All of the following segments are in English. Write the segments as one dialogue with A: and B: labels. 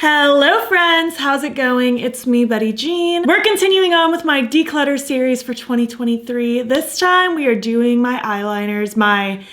A: Hello friends, how's it going? It's me, Betty Jean. We're continuing on with my declutter series for 2023. This time we are doing my eyeliners, my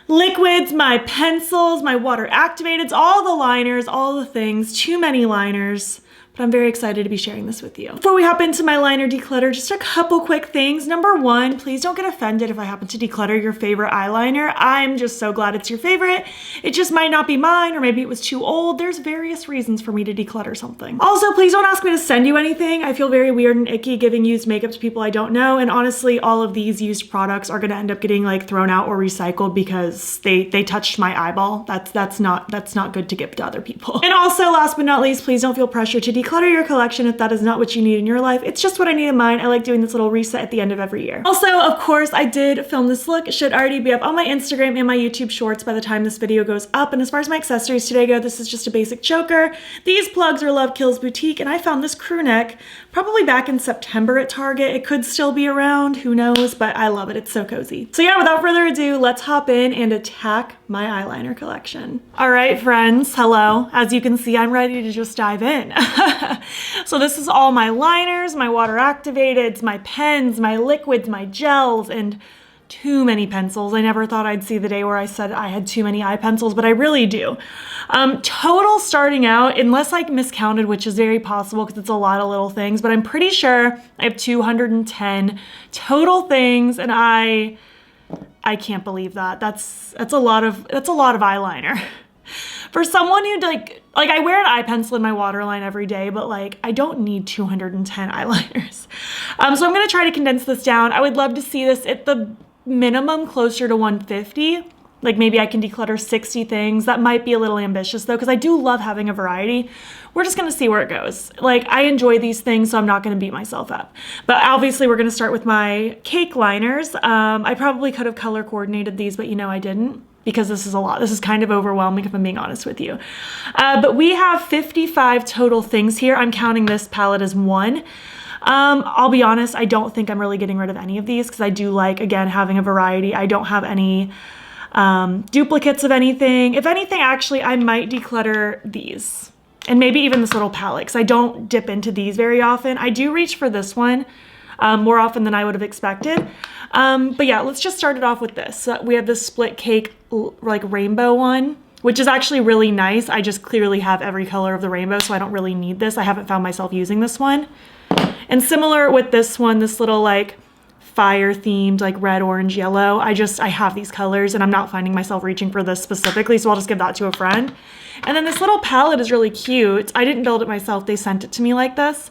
A: liquids, my pencils, my water activateds, all the liners, all the things, too many liners. But I'm very excited to be sharing this with you. Before we hop into my liner declutter, just a couple quick things. Number one, please don't get offended if I happen to declutter your favorite eyeliner. I'm just so glad it's your favorite. It just might not be mine, or maybe it was too old. There's various reasons for me to declutter something. Also, please don't ask me to send you anything. I feel very weird and icky giving used makeup to people I don't know. And honestly, all of these used products are gonna end up getting like thrown out or recycled because they touched my eyeball. That's not good to give to other people. And also, last but not least, please don't feel pressure to declutter your collection if that is not what you need in your life. It's just what I need in mine. I like doing this little reset at the end of every year. Also, of course, I did film this look. It should already be up on my Instagram and my YouTube shorts by the time this video goes up. And as far as my accessories today go, this is just a basic choker. These plugs are Love Kills Boutique, and I found this crew neck probably back in September at Target. It could still be around, who knows, but I love it. It's so cozy. So yeah, without further ado, let's hop in and attack my eyeliner collection. All right, friends, hello. As you can see, I'm ready to just dive in. So this is all my liners, my water activateds, my pens, my liquids, my gels, and too many pencils. I never thought I'd see the day where I said I had too many eye pencils, but I really do. Total starting out, unless I miscounted, which is very possible because it's a lot of little things, but I'm pretty sure I have 210 total things, and I can't believe that. That's a lot of eyeliner. For someone who like I wear an eye pencil in my waterline every day, but like I don't need 210 eyeliners. So I'm gonna try to condense this down. I would love to see this at the minimum closer to 150. Like maybe I can declutter 60 things. That might be a little ambitious though, because I do love having a variety. We're just gonna see where it goes. Like I enjoy these things, so I'm not gonna beat myself up. But obviously we're gonna start with my cake liners. I probably could have color coordinated these, but you know I didn't, because this is a lot. This is kind of overwhelming if I'm being honest with you. But we have 55 total things here. I'm counting this palette as one. I'll be honest, I don't think I'm really getting rid of any of these because I do like, again, having a variety. I don't have any duplicates of anything. If anything, actually, I might declutter these. And maybe even this little palette, because I don't dip into these very often. I do reach for this one more often than I would have expected. But yeah, let's just start it off with this. We have this split cake like rainbow one, which is actually really nice. I just clearly have every color of the rainbow, so I don't really need this. I haven't found myself using this one. And similar with this one, this little like fire themed like red, orange, yellow. I have these colors and I'm not finding myself reaching for this specifically, so I'll just give that to a friend. And then this little palette is really cute. I didn't build it myself. They sent it to me like this.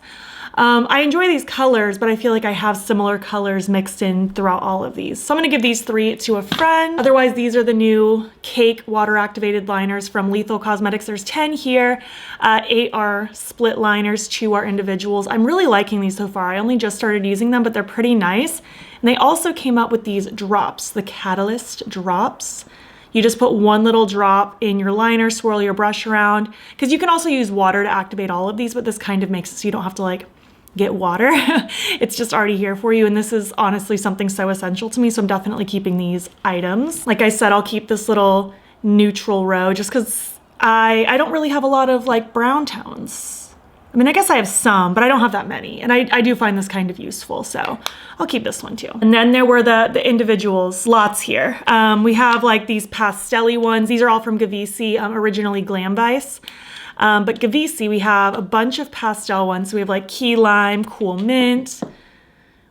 A: I enjoy these colors, but I feel like I have similar colors mixed in throughout all of these. So I'm gonna give these 3 to a friend. Otherwise, these are the new cake water activated liners from Lethal Cosmetics. There's 10 here, 8 are split liners, 2 are individuals. I'm really liking these so far. I only just started using them, but they're pretty nice. And they also came out with these drops, the Catalyst drops. You just put one little drop in your liner, swirl your brush around, because you can also use water to activate all of these, but this kind of makes it so you don't have to like get water. It's just already here for you, and this is honestly something so essential to me, so I'm definitely keeping these items. Like I said, I'll keep this little neutral row just because I don't really have a lot of like brown tones. I mean, I guess I have some, but I don't have that many, and I do find this kind of useful, so I'll keep this one too. And then there were the individuals, lots here. We have like these pastel-y ones. These are all from Gainesville, originally Glam Vice. But Gainesville, we have a bunch of pastel ones. So we have like key lime, cool mint.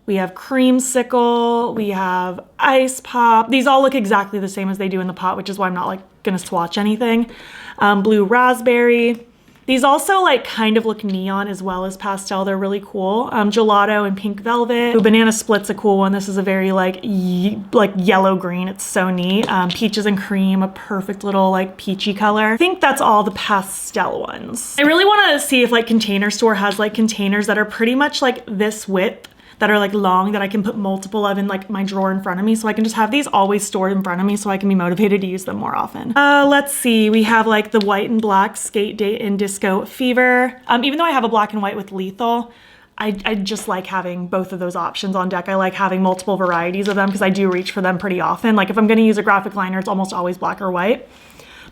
A: We have creamsicle. We have ice pop. These all look exactly the same as they do in the pot, which is why I'm not like gonna swatch anything. Blue raspberry. These also like kind of look neon as well as pastel. They're really cool. Gelato and pink velvet. Ooh, banana split's a cool one. This is a very like yellow green. It's so neat. Peaches and cream, a perfect little like peachy color. I think that's all the pastel ones. I really want to see if like Container Store has like containers that are pretty much like this width, that are like long, that I can put multiple of in like my drawer in front of me, so I can just have these always stored in front of me so I can be motivated to use them more often. Let's see, we have like the white and black Skate Date and Disco Fever. Even though I have a black and white with Lethal, I just like having both of those options on deck. I like having multiple varieties of them because I do reach for them pretty often. Like if I'm gonna use a graphic liner, it's almost always black or white.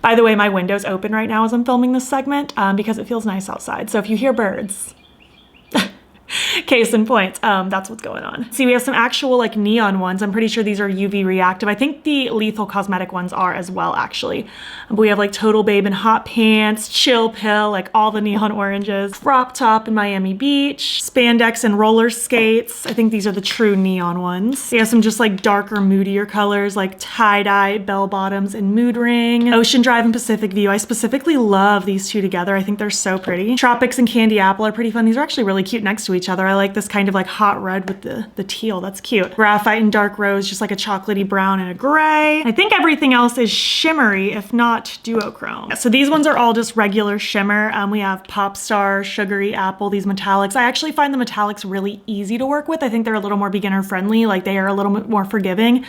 A: By the way, my window's open right now as I'm filming this segment because it feels nice outside. So if you hear birds, case in point, that's what's going on. See, we have some actual like neon ones. I'm pretty sure these are UV reactive. I think the Lethal Cosmetic ones are as well, actually. But we have like Total Babe and Hot Pants, Chill Pill, like all the neon oranges, Crop Top in Miami Beach, Spandex and Roller Skates. I think these are the true neon ones. We have some just like darker, moodier colors like Tie-Dye, Bell Bottoms, and Mood Ring. Ocean Drive and Pacific View. I specifically love these two together. I think they're so pretty. Tropics and Candy Apple are pretty fun. These are actually really cute next to each other. I like this kind of like hot red with the teal. That's cute. Graphite and Dark Rose, just like a chocolatey brown and a gray. I think everything else is shimmery, if not duochrome. So these ones are all just regular shimmer. We have Pop Star, Sugary Apple, these metallics. I actually find the metallics really easy to work with. I think they're a little more beginner friendly. Like they are a little bit more forgiving.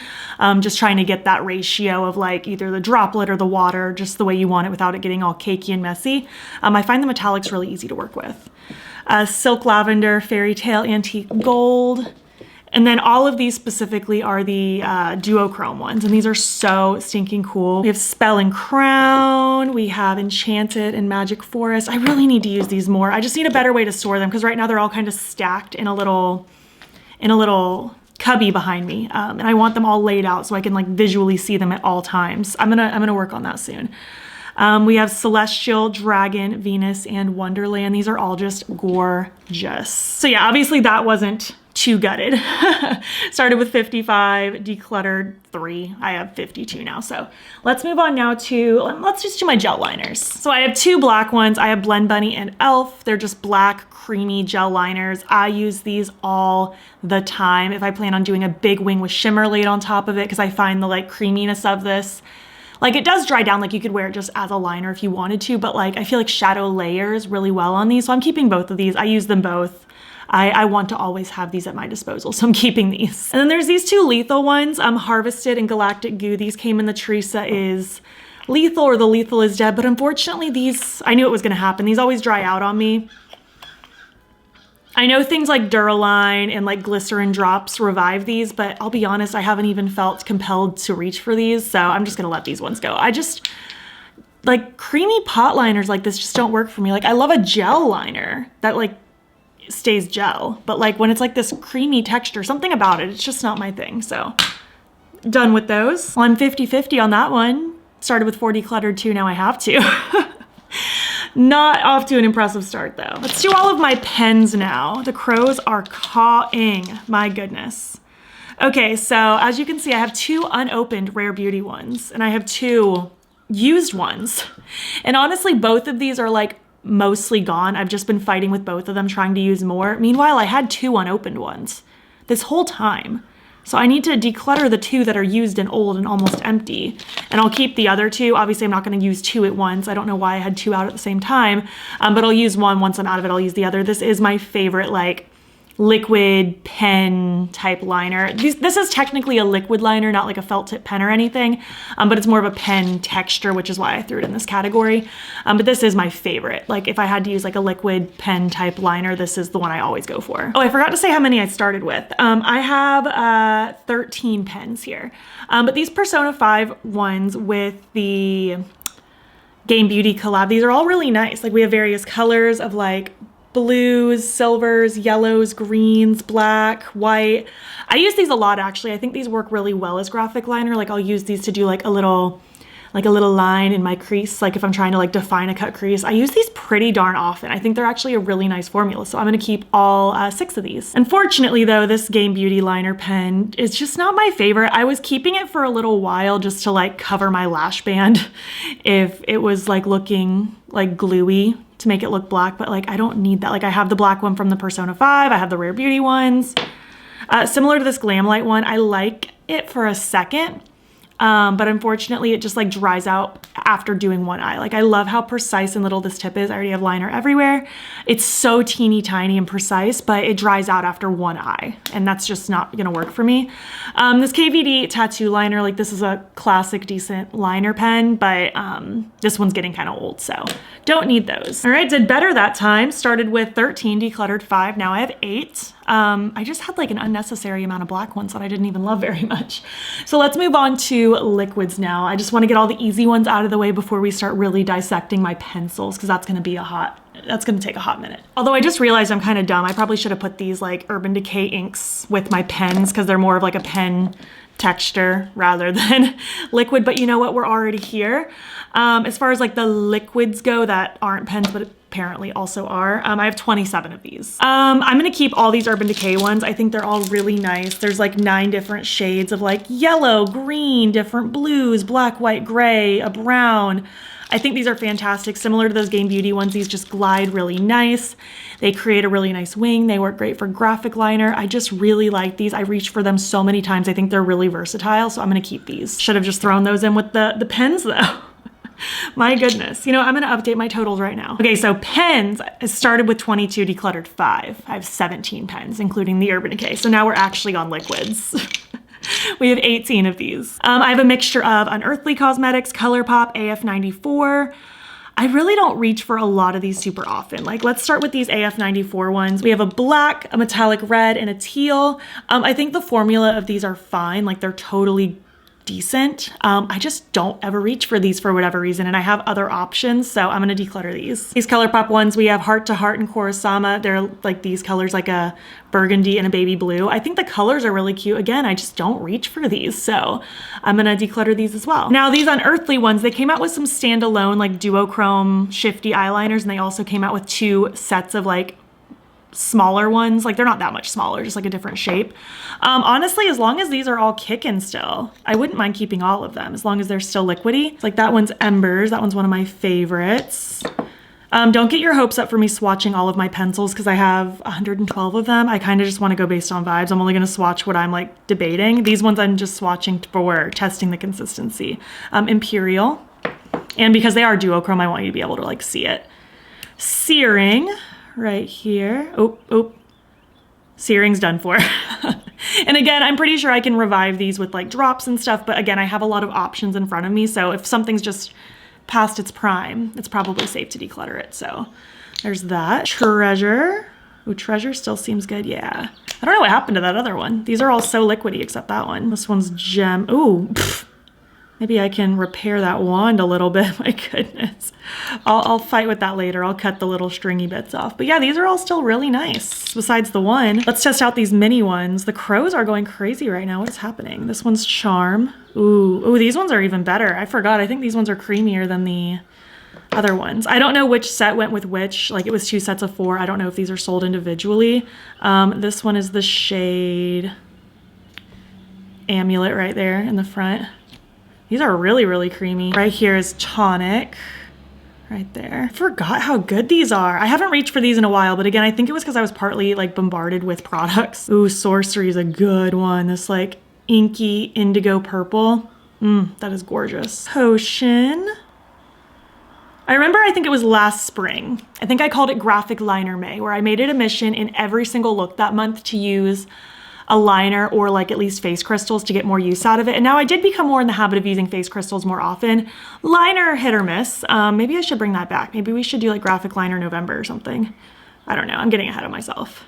A: Just trying to get that ratio of like either the droplet or the water, just the way you want it without it getting all cakey and messy. I find the metallics really easy to work with. Silk Lavender, Fairy Tale Antique Gold. And then all of these specifically are the duochrome ones, and these are so stinking cool. We have Spell and Crown, we have Enchanted and Magic Forest. I really need to use these more. I just need a better way to store them because right now they're all kind of stacked in a little cubby behind me, and I want them all laid out so I can like visually see them at all times. I'm gonna work on that soon. We have Celestial, Dragon, Venus, and Wonderland. These are all just gorgeous. So yeah, obviously that wasn't too gutted. Started with 55, decluttered 3. I have 52 now. So let's move on now to, let's just do my gel liners. So I have 2 black ones. I have Blend Bunny and e.l.f. They're just black, creamy gel liners. I use these all the time if I plan on doing a big wing with shimmer laid on top of it, because I find the like creaminess of this, like it does dry down, like you could wear it just as a liner if you wanted to, but like I feel like shadow layers really well on these. So I'm keeping both of these. I use them both. I want to always have these at my disposal, so I'm keeping these. And then there's these 2 lethal ones, Harvested and Galactic Goo. These came in the Teresa is Lethal or the Lethal is Dead, but unfortunately these, I knew it was gonna happen. These always dry out on me. I know things like Duraline and like glycerin drops revive these, but I'll be honest, I haven't even felt compelled to reach for these, so I'm just gonna let these ones go. I just, like creamy pot liners like this just don't work for me. Like I love a gel liner that like stays gel, but like when it's like this creamy texture, something about it, it's just not my thing. So done with those. Well, I'm 50-50 on that one. Started with 4 decluttered 2, now I have 2. Not off to an impressive start though. Let's do all of my pens now. The crows are cawing, my goodness. Okay, so as you can see, I have 2 unopened Rare Beauty ones, and I have 2 used ones. And honestly, both of these are like mostly gone. I've just been fighting with both of them, trying to use more. Meanwhile, I had 2 unopened ones this whole time. So I need to declutter the 2 that are used and old and almost empty. And I'll keep the other 2. Obviously, I'm not gonna use 2 at once. I don't know why I had 2 out at the same time, but I'll use one. Once I'm out of it, I'll use the other. This is my favorite like liquid pen type liner. This is technically a liquid liner, not like a felt tip pen or anything, but it's more of a pen texture, which is why I threw it in this category. But this is my favorite. Like if I had to use like a liquid pen type liner, this is the one I always go for. Oh, I forgot to say how many I started with. I have 13 pens here, but these Persona 5 ones with the Game Beauty collab, these are all really nice. Like we have various colors of like blues, silvers, yellows, greens, black, white. I use these a lot actually. I think these work really well as graphic liner. Like I'll use these to do like a little line in my crease. Like if I'm trying to like define a cut crease, I use these pretty darn often. I think they're actually a really nice formula. So I'm gonna keep all 6 of these. Unfortunately though, this Game Beauty liner pen is just not my favorite. I was keeping it for a little while just to like cover my lash band if it was like looking like gluey, to make it look black, but like I don't need that. Like I have the black one from the Persona 5, I have the Rare Beauty ones. Similar to this Glam Light one, I like it for a second, but unfortunately it just like dries out after doing one eye. Like I love how precise and little this tip is. I already have liner everywhere. It's so teeny tiny and precise, but it dries out after one eye, and that's just not gonna work for me. This KVD tattoo liner, like this is a classic decent liner pen, but this one's getting kind of old, so don't need those. All right, did better that time. Started with 13, decluttered 5, now I have 8. I just had like an unnecessary amount of black ones that I didn't even love very much. So let's move on to liquids now. I just want to get all the easy ones out of the way before we start really dissecting my pencils, because that's going to be that's going to take a hot minute. Although I just realized I'm kind of dumb. I probably should have put these like Urban Decay inks with my pens, because they're more of like a pen texture rather than liquid. But you know what, we're already here. As far as like the liquids go that aren't pens but apparently also are, I have 27 of these. I'm gonna keep all these Urban Decay ones. I think they're all really nice. There's like 9 different shades of like yellow, green, different blues, black, white, gray, a brown. I think these are fantastic. Similar to those Game Beauty ones, these just glide really nice. They create a really nice wing. They work great for graphic liner. I just really like these. I reached for them so many times. I think they're really versatile, so I'm gonna keep these. Should have just thrown those in with the pens though. My goodness. You know, I'm gonna update my totals right now. Okay, so pens, I started with 22, decluttered 5. I have 17 pens, including the Urban Decay. So now we're actually on liquids. We have 18 of these. I have a mixture of Unearthly Cosmetics, ColourPop, AF94. I really don't reach for a lot of these super often. Like, let's start with these AF94 ones. We have a black, a metallic red, and a teal. I think the formula of these are fine. Like, they're totally decent. I just don't ever reach for these for whatever reason, and I have other options, so I'm gonna declutter these. These ColourPop ones, we have Heart to Heart and Kurosama. They're like these colors, like a burgundy and a baby blue. I think the colors are really cute. Again, I just don't reach for these, so I'm gonna declutter these as well. Now, these Unearthly ones, they came out with some standalone like duochrome shifty eyeliners, and they also came out with 2 sets of like smaller ones. Like, they're not that much smaller, just like a different shape. Honestly, as long as these are all kicking still, I wouldn't mind keeping all of them as long as they're still liquidy. It's like that one's Embers. That one's one of my favorites. Don't get your hopes up for me swatching all of my pencils because I have 112 of them. I kind of just want to go based on vibes. I'm only going to swatch what I'm like debating. These ones I'm just swatching for testing the consistency. Imperial. And because they are duochrome, I want you to be able to like see it. Searing. Right here. Oh, Searing's done for. And again, I'm pretty sure I can revive these with like drops and stuff, but again, I have a lot of options in front of me, so if something's just past its prime, it's probably safe to declutter it. So there's that. Treasure. Ooh, Treasure still seems good, yeah. I don't know what happened to that other one. These are all so liquidy except that one. This one's Gem. Ooh, pff. Maybe I can repair that wand a little bit. My goodness. I'll fight with that later. I'll cut the little stringy bits off. But yeah, these are all still really nice, besides the one. Let's test out these mini ones. The crows are going crazy right now. What is happening? This one's Charm. Ooh, these ones are even better. I forgot. I think these ones are creamier than the other ones. I don't know which set went with which. Like, it was 2 sets of 4. I don't know if these are sold individually. This one is the shade Amulet right there in the front. These are really, really creamy. Right here is Tonic, right there. I forgot how good these are. I haven't reached for these in a while, but again, I think it was because I was partly like bombarded with products. Ooh, Sorcery is a good one. This like inky indigo purple. That is gorgeous. Potion. I remember, I think it was last spring. I think I called it Graphic Liner May, where I made it a mission in every single look that month to use a liner or like at least face crystals to get more use out of it. And now I did become more in the habit of using face crystals more often. Liner hit or miss. Maybe I should bring that back. Maybe we should do like Graphic Liner November or something. I don't know. I'm getting ahead of myself.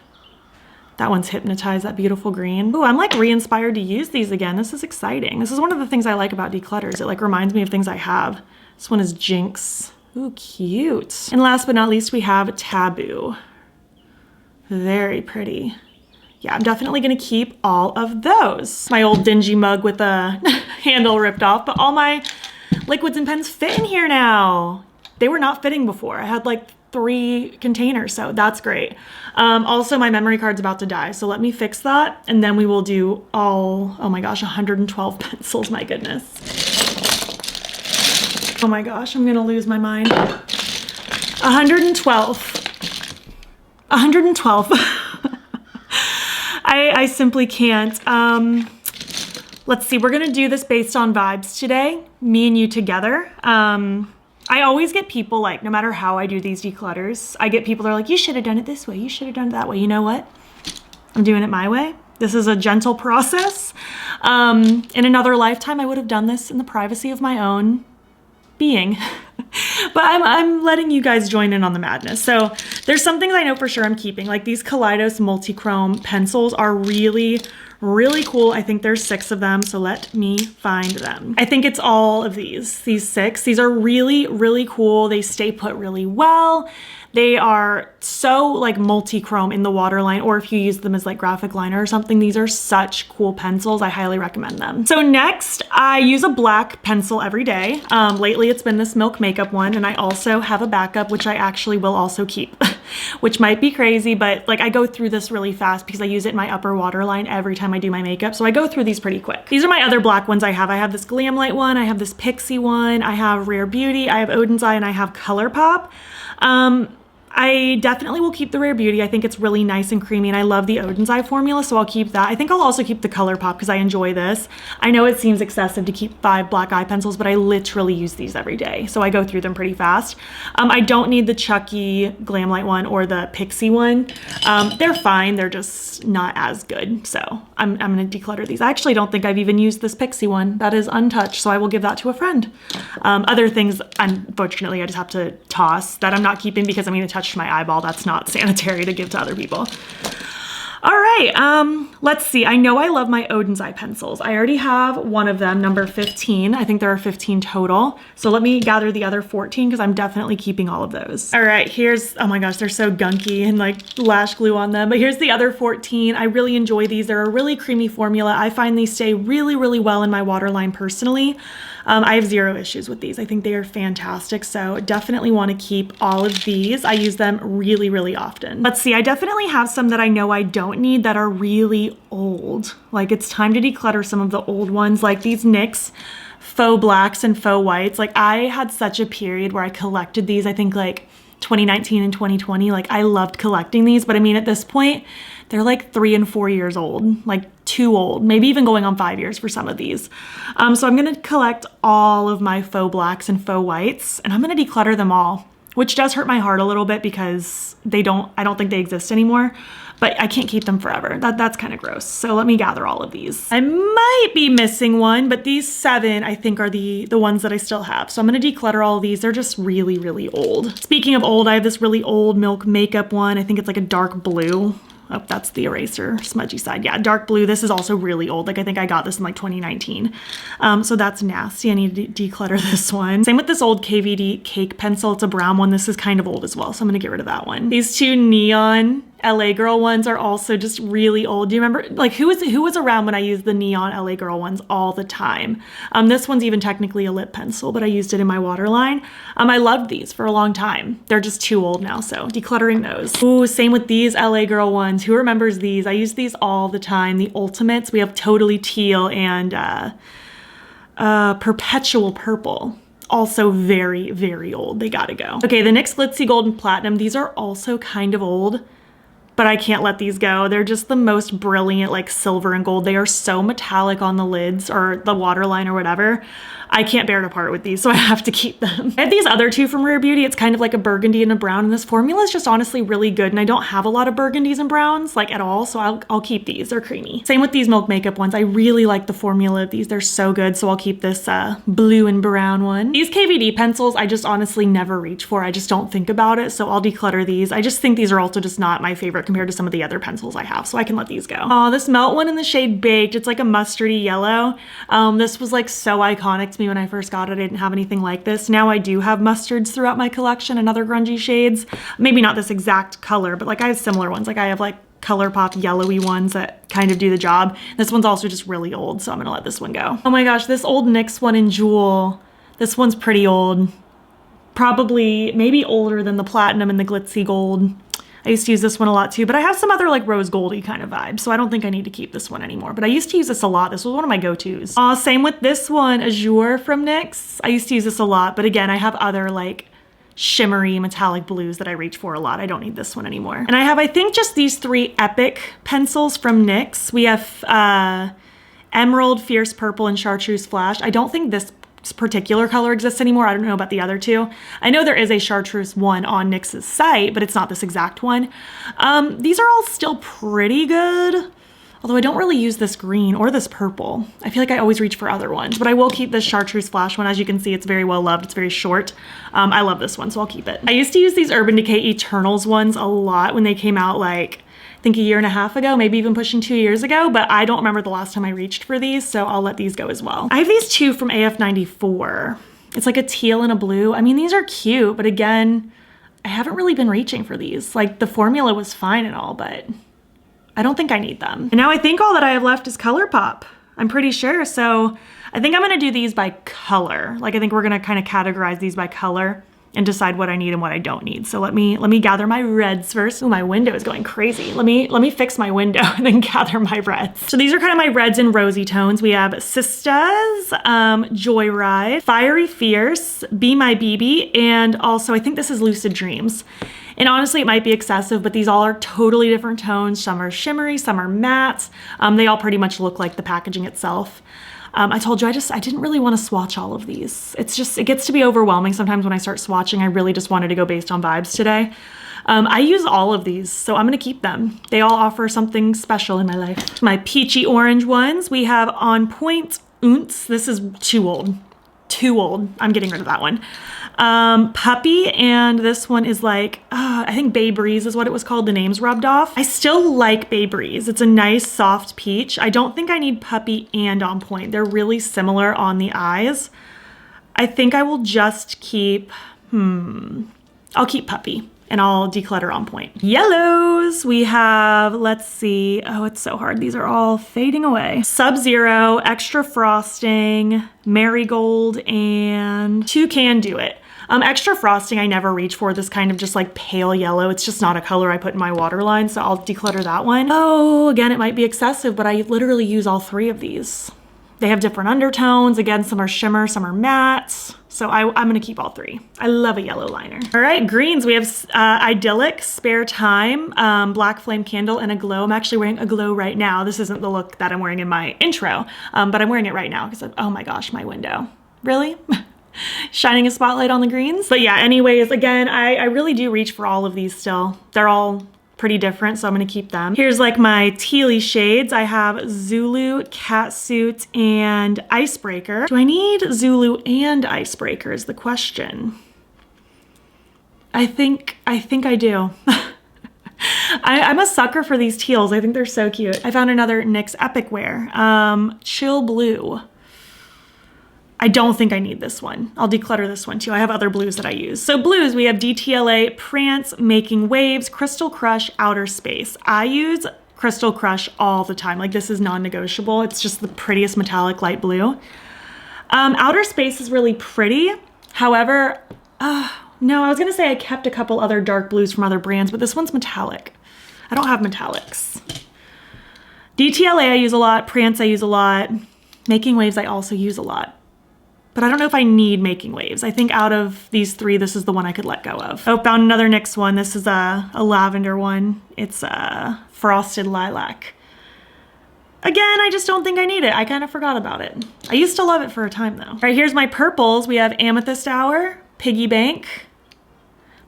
A: That one's Hypnotized, that beautiful green. Ooh, I'm like re-inspired to use these again. This is exciting. This is one of the things I like about declutters. It like reminds me of things I have. This one is Jinx. Ooh, cute. And last but not least, we have Taboo. Very pretty. Yeah, I'm definitely gonna keep all of those. My old dingy mug with the handle ripped off, but all my liquids and pens fit in here now. They were not fitting before. I had like 3 containers, so that's great. Also, my memory card's about to die, so let me fix that, and then we will do all, oh my gosh, 112 pencils, my goodness. Oh my gosh, I'm gonna lose my mind. 112. 112. I simply can't. Let's see, we're gonna do this based on vibes today, me and you together. I always get people like, no matter how I do these declutters, I get people that are like, you should have done it this way, you should have done it that way. You know what? I'm doing it my way. This is a gentle process. In another lifetime, I would have done this in the privacy of my own being. But I'm letting you guys join in on the madness. So there's some things I know for sure I'm keeping. Like these Kaleidos multi-chrome pencils are really cool. I think there's 6 of them, so let me find them. I think it's all of these 6. These are really cool. They stay put really well. They are so like multi-chrome in the waterline, or if you use them as like graphic liner or something, these are such cool pencils. I highly recommend them. So next, I use a black pencil every day. Lately it's been this Milk Makeup one, and I also have a backup, which I actually will also keep, which might be crazy, but like I go through this really fast because I use it in my upper waterline every time I do my makeup. So I go through these pretty quick. These are my other black ones I have. I have this Glamlight one, I have this Pixie one, I have Rare Beauty, I have Odin's Eye, and I have ColourPop. I definitely will keep the Rare Beauty. I think it's really nice and creamy, and I love the Odin's Eye formula, so I'll keep that. I think I'll also keep the ColourPop because I enjoy this. I know it seems excessive to keep 5 black eye pencils, but I literally use these every day, so I go through them pretty fast. I don't need the Chucky Glamlight one or the Pixie one. They're fine, they're just not as good, so I'm gonna declutter these. I actually don't think I've even used this Pixie one. That is untouched, so I will give that to a friend. Other things, unfortunately, I just have to toss that I'm not keeping because I'm gonna touch my eyeball. That's not sanitary to give to other people. All right, let's see. I know I love my Odin's Eye pencils. I already have one of them, number 15. I think there are 15 total. So let me gather the other 14 because I'm definitely keeping all of those. All right, here's, oh my gosh, they're so gunky and like lash glue on them, but here's the other 14. I really enjoy these. They're a really creamy formula. I find these stay really well in my waterline personally. I have 0 issues with these. I think they are fantastic, so definitely want to keep all of these. I use them really often. Let's see, I definitely have some that I know I don't need that are really old. Like it's time to declutter some of the old ones, like these NYX faux blacks and faux whites. Like I had such a period where I collected these, I think like 2019 and 2020. Like I loved collecting these, but I mean at this point, they're like 3 and 4 years old, like too old, maybe even going on 5 years for some of these. So I'm gonna collect all of my faux blacks and faux whites, and I'm gonna declutter them all, which does hurt my heart a little bit because I don't think they exist anymore, but I can't keep them forever. That's kind of gross. So let me gather all of these. I might be missing one, but these 7 I think are the ones that I still have. So I'm gonna declutter all of these. They're just really old. Speaking of old, I have this really old Milk Makeup one. I think it's like a dark blue. Oh, that's the eraser smudgy side. Yeah, dark blue. This is also really old. Like I think I got this in like 2019. So that's nasty. I need to declutter this one. Same with this old KVD cake pencil. It's a brown one. This is kind of old as well, so I'm gonna get rid of that one. These 2 neon LA Girl ones are also just really old. Do you remember, like who was around when I used the neon LA Girl ones all the time? This one's even technically a lip pencil, but I used it in my waterline. I loved these for a long time. They're just too old now, so decluttering those. Ooh, same with these LA Girl ones. Who remembers these? I use these all the time. The Ultimates. We have Totally Teal and Perpetual Purple. Also very old. They gotta go. Okay, the NYX Glitzy Gold and Platinum. These are also kind of old, but I can't let these go. They're just the most brilliant, like silver and gold. They are so metallic on the lids or the waterline or whatever. I can't bear to part with these, so I have to keep them. I have these other 2 from Rare Beauty. It's kind of like a burgundy and a brown, and this formula is just honestly really good, and I don't have a lot of burgundies and browns, like at all, so I'll keep these. They're creamy. Same with these Milk Makeup ones. I really like the formula of these. They're so good, so I'll keep this blue and brown one. These KVD pencils, I just honestly never reach for. I just don't think about it, so I'll declutter these. I just think these are also just not my favorite compared to some of the other pencils I have, so I can let these go. Oh, this Melt one in the shade Baked. It's like a mustardy yellow. This was like so iconic to me when I first got it. I didn't have anything like this. Now I do have mustards throughout my collection and other grungy shades. Maybe not this exact color, but like I have similar ones. Like I have like ColourPop yellowy ones that kind of do the job. This one's also just really old, so I'm gonna let this one go. Oh my gosh, this old NYX one in Jewel. This one's pretty old. Probably maybe older than the Platinum and the Glitzy Gold. I used to use this one a lot too, but I have some other like rose goldy kind of vibe, so I don't think I need to keep this one anymore. But I used to use this a lot. This was one of my go-tos. Same with this one, Azure from NYX. I used to use this a lot, but again, I have other like shimmery metallic blues that I reach for a lot. I don't need this one anymore. And I have, I think, just these 3 Epic pencils from NYX. We have Emerald, Fierce Purple, and Chartreuse Flash. I don't think this particular color exists anymore. I don't know about the other 2. I know there is a chartreuse one on NYX's site, but it's not this exact one. These are all still pretty good. Although I don't really use this green or this purple. I feel like I always reach for other ones, but I will keep this chartreuse flash one. As you can see, it's very well loved. It's very short. I love this one, so I'll keep it. I used to use these Urban Decay Eternals ones a lot when they came out, like, I think a year and a half ago, maybe even pushing 2 years ago, but I don't remember the last time I reached for these, so I'll let these go as well. I have these two from AF94. It's like a teal and a blue. I mean, these are cute, but again, I haven't really been reaching for these. Like, the formula was fine and all, but I don't think I need them. And now I think all that I have left is ColourPop. I'm pretty sure. So I think I'm gonna do these by color. Like, I think we're gonna kind of categorize these by color and decide what I need and what I don't need. So let me gather my reds first. Oh, my window is going crazy. Let me fix my window and then gather my reds. So these are kind of my reds and rosy tones. We have Sistas, Joyride, Fiery Fierce, Be My BB, and also I think this is Lucid Dreams. And honestly, it might be excessive, but these all are totally different tones. Some are shimmery, some are matte. They all pretty much look like the packaging itself. I told you, I didn't really want to swatch all of these. It gets to be overwhelming sometimes when I start swatching. I really just wanted to go based on vibes today. I use all of these, so I'm gonna keep them. They all offer something special in my life. My peachy orange ones, we have On Point Ounce. This is too old. Too old. I'm getting rid of that one. Puppy, and this one is like, I think Bay Breeze is what it was called. The name's rubbed off. I still like Bay Breeze. It's a nice soft peach. I don't think I need Puppy and On Point. They're really similar on the eyes. I think I will just keep, I'll keep Puppy and I'll declutter On Point. Yellows, we have, let's see. Oh, it's so hard. These are all fading away. Sub-Zero, Extra Frosting, Marigold, and Toucan Do It. Extra Frosting I never reach for, this kind of just like pale yellow. It's just not a color I put in my waterline, so I'll declutter that one. Oh, again, it might be excessive, but I literally use all three of these. They have different undertones. Again, some are shimmer, some are matte. So I'm gonna keep all three. I love a yellow liner. All right, greens, we have Idyllic, Spare Time, Black Flame Candle, and a Glow. I'm actually wearing a glow right now. This isn't the look that I'm wearing in my intro, but I'm wearing it right now because, oh my gosh, my window. Really? Shining a spotlight on the greens. But yeah, anyways, again, I really do reach for all of these still. They're all pretty different, so I'm gonna keep them. Here's like my tealy shades. I have Zulu, Catsuit, and Icebreaker. Do I need Zulu and Icebreaker is the question. I think I do. I'm a sucker for these teals. I think they're so cute. I found another NYX Epic Wear. Chill Blue. I don't think I need this one. I'll declutter this one too. I have other blues that I use. So blues, we have DTLA, Prance, Making Waves, Crystal Crush, Outer Space. I use Crystal Crush all the time. Like, this is non-negotiable. It's just the prettiest metallic light blue. Outer Space is really pretty. However, no, I was gonna say I kept a couple other dark blues from other brands, but this one's metallic. I don't have metallics. DTLA I use a lot, Prance I use a lot, Making Waves I also use a lot. But I don't know if I need Making Waves. I think out of these three, this is the one I could let go of. Oh, found another NYX one. This is a lavender one. It's a Frosted Lilac. Again, I just don't think I need it. I kind of forgot about it. I used to love it for a time though. All right, here's my purples. We have Amethyst Hour, Piggy Bank,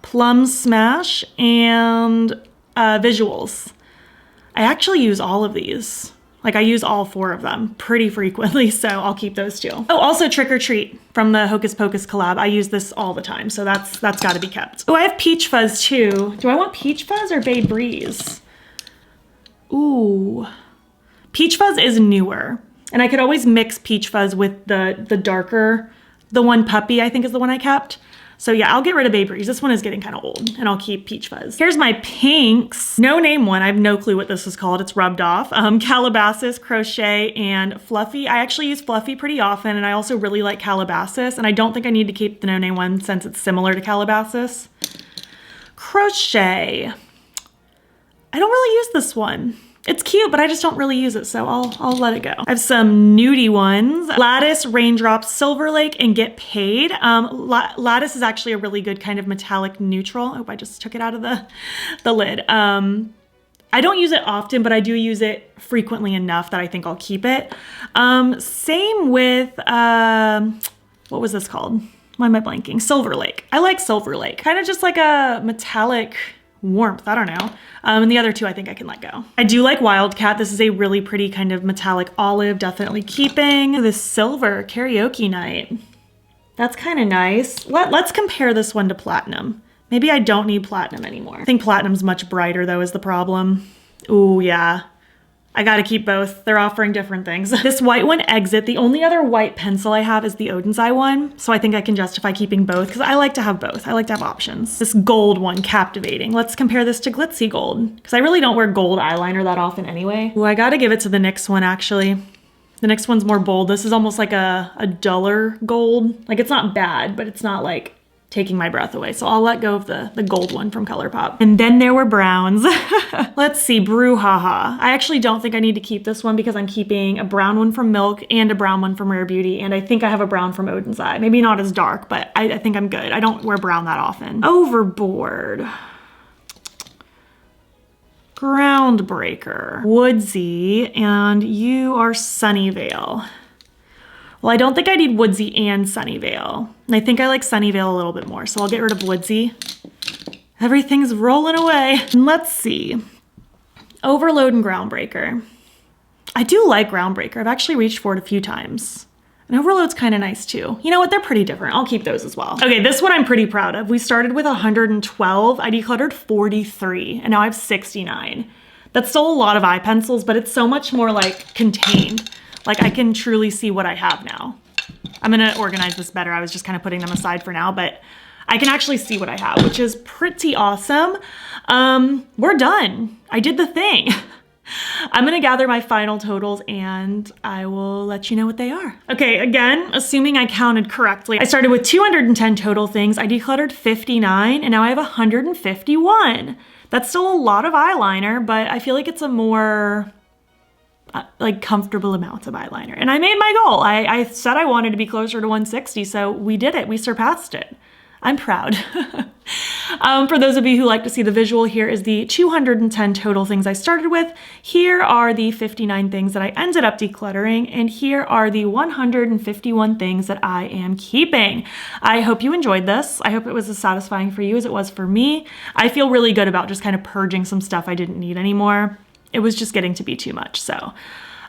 A: Plum Smash, and Visuals. I actually use all of these. Like, I use all four of them pretty frequently, so I'll keep those too. Oh, also Trick or Treat from the Hocus Pocus collab. I use this all the time, so that's gotta be kept. Oh, I have Peach Fuzz too. Do I want Peach Fuzz or Bay Breeze? Ooh. Peach Fuzz is newer, and I could always mix Peach Fuzz with the darker, the one Puppy I think is the one I kept. So yeah, I'll get rid of Bay Breeze. This one is getting kind of old, and I'll keep Peach Fuzz. Here's my pinks. No name one. I have no clue what this is called. It's rubbed off. Calabasas, Crochet, and Fluffy. I actually use Fluffy pretty often, and I also really like Calabasas, and I don't think I need to keep the no name one since it's similar to Calabasas. Crochet. I don't really use this one. It's cute, but I just don't really use it, so I'll let it go. I have some nudie ones. Lattice, Raindrops, Silver Lake, and Get Paid. Lattice is actually a really good kind of metallic neutral. Oh, I just took it out of the lid. I don't use it often, but I do use it frequently enough that I think I'll keep it. Same with, what was this called? Why am I blanking? Silver Lake. I like Silver Lake. Kind of just like a metallic warmth, I don't know. And the other two I think I can let go. I do like Wildcat. This is a really pretty kind of metallic olive, definitely keeping. This silver karaoke night. That's kind of nice. Let's compare this one to platinum. Maybe I don't need platinum anymore. I think platinum's much brighter though is the problem. Ooh, yeah. I gotta keep both. They're offering different things. This white one, Exit. The only other white pencil I have is the Odin's Eye one, so I think I can justify keeping both because I like to have both. I like to have options. This gold one, Captivating. Let's compare this to Glitzy Gold because I really don't wear gold eyeliner that often anyway. Ooh, I gotta give it to the NYX one actually. The NYX one's more bold. This is almost like a duller gold. Like it's not bad, but it's not like taking my breath away. So I'll let go of the gold one from ColourPop. And then there were browns. Let's see, Brouhaha. I actually don't think I need to keep this one because I'm keeping a brown one from Milk and a brown one from Rare Beauty. And I think I have a brown from Odin's Eye. Maybe not as dark, but I think I'm good. I don't wear brown that often. Overboard. Groundbreaker. Woodsy, and you are Sunnyvale. Well, I don't think I need Woodsy and Sunnyvale. And I think I like Sunnyvale a little bit more, so I'll get rid of Woodsy. Everything's rolling away. And let's see. Overload and Groundbreaker. I do like Groundbreaker. I've actually reached for it a few times. And Overload's kind of nice too. You know what? They're pretty different. I'll keep those as well. Okay, this one I'm pretty proud of. We started with 112. I decluttered 43, and now I have 69. That's still a lot of eye pencils, but it's so much more like contained. Like I can truly see what I have now. I'm gonna organize this better. I was just kind of putting them aside for now, but I can actually see what I have, which is pretty awesome. We're done. I did the thing. I'm gonna gather my final totals and I will let you know what they are. Okay, again, assuming I counted correctly, I started with 210 total things. I decluttered 59 and now I have 151. That's still a lot of eyeliner, but I feel like it's a more like comfortable amount of eyeliner. And I made my goal. I said I wanted to be closer to 160, so we did it. We surpassed it. I'm proud. For those of you who like to see the visual, here is the 210 total things I started with. Here are the 59 things that I ended up decluttering, and here are the 151 things that I am keeping. I hope you enjoyed this. I hope it was as satisfying for you as it was for me. I feel really good about just kind of purging some stuff I didn't need anymore. It was just getting to be too much, so.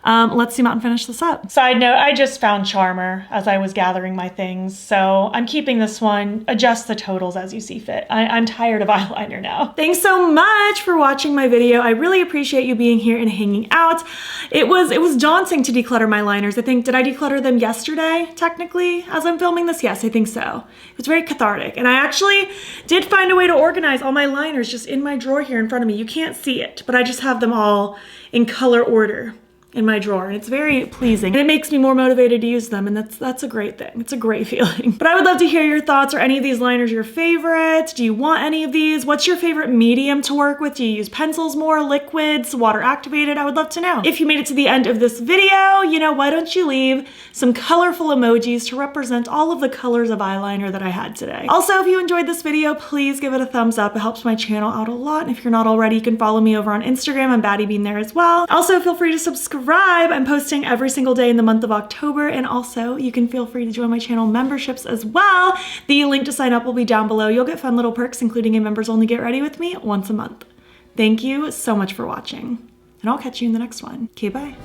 A: Let's zoom out and finish this up. Side note, I just found Charmer as I was gathering my things, so I'm keeping this one. Adjust the totals as you see fit. I'm tired of eyeliner now. Thanks so much for watching my video. I really appreciate you being here and hanging out. It was daunting to declutter my liners. I think, did I declutter them yesterday, technically, as I'm filming this? Yes, I think so. It was very cathartic, and I actually did find a way to organize all my liners just in my drawer here in front of me. You can't see it, but I just have them all in color order in my drawer, and it's very pleasing. And it makes me more motivated to use them, and that's a great thing. It's a great feeling. But I would love to hear your thoughts. Are any of these liners your favorite? Do you want any of these? What's your favorite medium to work with? Do you use pencils more, liquids, water activated? I would love to know. If you made it to the end of this video, you know, why don't you leave some colorful emojis to represent all of the colors of eyeliner that I had today. Also, if you enjoyed this video, please give it a thumbs up. It helps my channel out a lot. And if you're not already, you can follow me over on Instagram. I'm battybean there as well. Also, feel free to subscribe. I'm posting every single day in the month of October, and also you can feel free to join my channel memberships as well. The link to sign up will be down below. You'll get fun little perks, including a members only get ready with me once a month. Thank you so much for watching, and I'll catch you in the next one. Okay, bye.